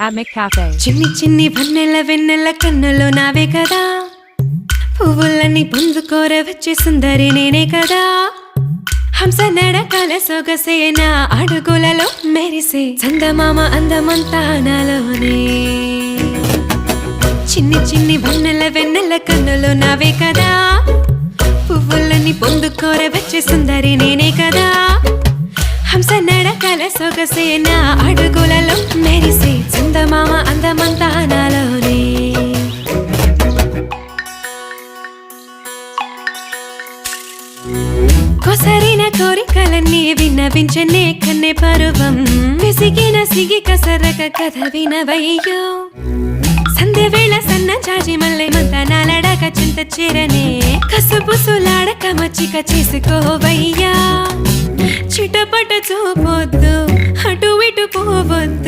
at McCafe. చిన్ని చిన్ని వన్నెల వెన్నెల కన్నులు నావే కదా, పువ్వులన్నీ పొందుకోర వచ్చే సుందరి నేనే కదా. హంస నడకల సొగసే నా అడుగులలో మెరిసే చందమామ అందమంతా నాలోనే. చిన్ని చిన్ని వన్నెల వెన్నెల కన్నులు నావే కదా, పువ్వులన్నీ పొందుకోర వచ్చే సుందరి నేనే కదా. హంస నడకల సొగసే నా అడుగులలో మెరిసే చందమామ అందమంతా నాలోనే. కొసరిన కోరికలన్నీ విన్నవించనే కన్నె పరువం, విసిగిన సిగి కసరక కథ వినవయ్యో. సంధ్య వేళ సన్న జాజి మల్లె మంత నాలడాక చింత చేరనే, కసుబుసులాడక మచ్చిక చేసుకోవయ్యా. చిటపట చూపొద్దు, అటు ఇటు పోవద్దు.